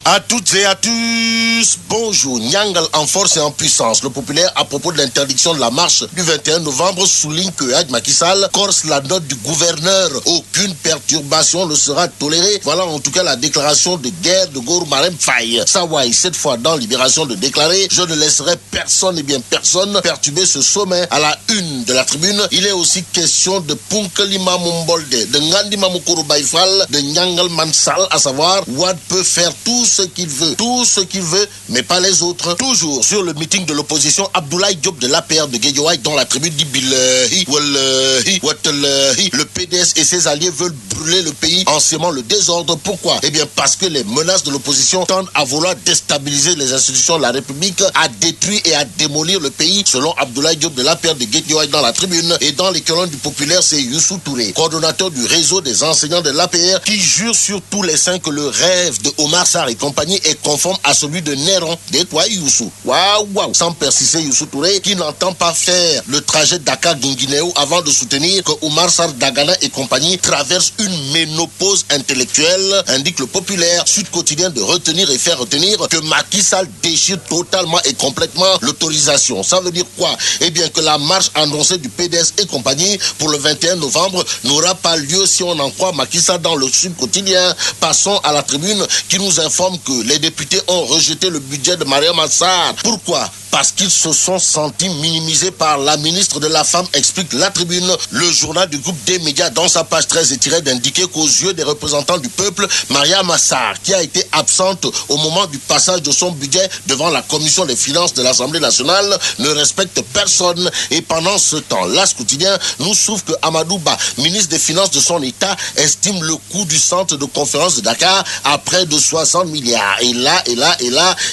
À toutes et à tous, bonjour. Nyangal en force et en puissance. Le populaire, à propos de l'interdiction de la marche du 21 novembre, souligne que Hadj Macky Sall corse la note du gouverneur. Aucune perturbation ne sera tolérée. Voilà en tout cas la déclaration de guerre de Gor Marem Faye. Sawai, cette fois dans Libération, de déclarer: je ne laisserai personne, et bien personne, perturber ce sommet. À la une de la tribune, il est aussi question de Punkalima Mumbolde, de Ngandi Mamukuru Baifal, de Nyangal Mansal, à savoir Wad peut faire tout ce qu'il veut, mais pas les autres. Toujours sur le meeting de l'opposition, Abdoulaye Diop de l'APR de Guédiawaye dans la tribune dit Billahi, Wallahi, Watallahi. Le PDS et ses alliés veulent brûler le pays en sémant le désordre. Pourquoi? Eh bien parce que les menaces de l'opposition tendent à vouloir déstabiliser les institutions de la République, à détruire et à démolir le pays, selon Abdoulaye Diop de l'APR de Guédiawaye dans la tribune. Et dans les colonnes du populaire, c'est Youssou Touré, coordonnateur du réseau des enseignants de l'APR, qui jure sur tous les saints que le rêve de Omar Sarr et compagnie est conforme à celui de Néron. Des toi Youssou. Waouh. Sans persister Youssou Touré, qui n'entend pas faire le trajet Dakar-Guinguinéo avant de soutenir que Omar Sarr, Dagana et compagnie traversent une ménopause intellectuelle, indique le populaire. Sud Quotidien de retenir et faire retenir que Macky Sall déchire totalement et complètement l'autorisation. Ça veut dire quoi? Eh bien que la marche annoncée du PDS et compagnie pour le 21 novembre n'aura pas lieu si on en croit Macky Sall dans le Sud Quotidien. Passons à la tribune qui nous informe que les députés ont rejeté le budget de Mariama Sarr. Pourquoi? Parce qu'ils se sont sentis minimisés par la ministre de la Femme, explique la tribune. Le journal du groupe des médias, dans sa page 13, est tiré d'indiquer qu'aux yeux des représentants du peuple, Mariama Sarr, qui a été absente au moment du passage de son budget devant la commission des finances de l'Assemblée nationale, ne respecte personne. Et pendant ce temps, l'As quotidien nous souffre que Amadou Ba, ministre des Finances de son État, estime le coût du centre de conférence de Dakar à près de 60 milliards. Et là,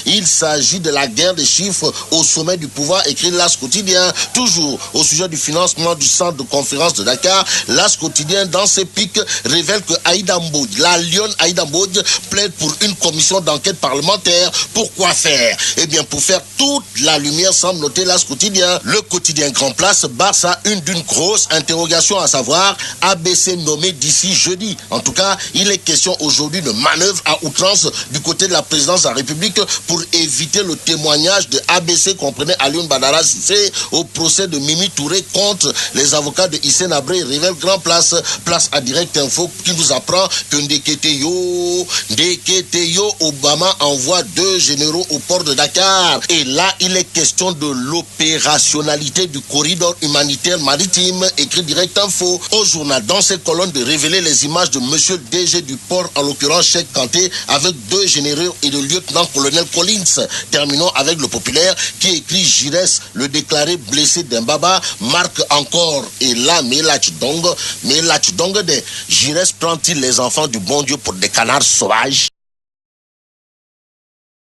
il s'agit de la guerre des chiffres au sommet du pouvoir, écrit l'As quotidien. Toujours au sujet du financement du centre de conférence de Dakar, l'As quotidien, dans ses pics, révèle que Aïda Mbodj, la lionne Aïda Mbodj, plaide pour une commission d'enquête parlementaire. Pourquoi faire? Eh bien, pour faire toute la lumière, semble noter l'As quotidien. Le quotidien Grand Place barre sa une d'une grosse interrogation, à savoir ABC nommé d'ici jeudi. En tout cas, il est question aujourd'hui de manœuvre à outrance du côté de la présidence de la République pour éviter le témoignage de ABC, comprenait Alioune Badara Cissé, au procès de Mimi Touré contre les avocats de Hissène Habré. Révèle Grand Place. Place à Direct Info qui nous apprend que Ndeketeyo, Obama envoie 2 généraux au port de Dakar. Et là, il est question de l'opérationnalité du corridor humanitaire maritime, écrit Direct Info. Au journal, dans ses colonnes, de révéler les images de monsieur le DG du port, en l'occurrence Cheikh Kanté, avec 2 généraux et le lieutenant-colonel Collins. Terminons avec le populaire qui écrit: Giresse, le déclaré blessé d'Mbaba, marque encore. Et là, Melach Dong de Giresse prend-il les enfants du bon Dieu pour des canards sauvages?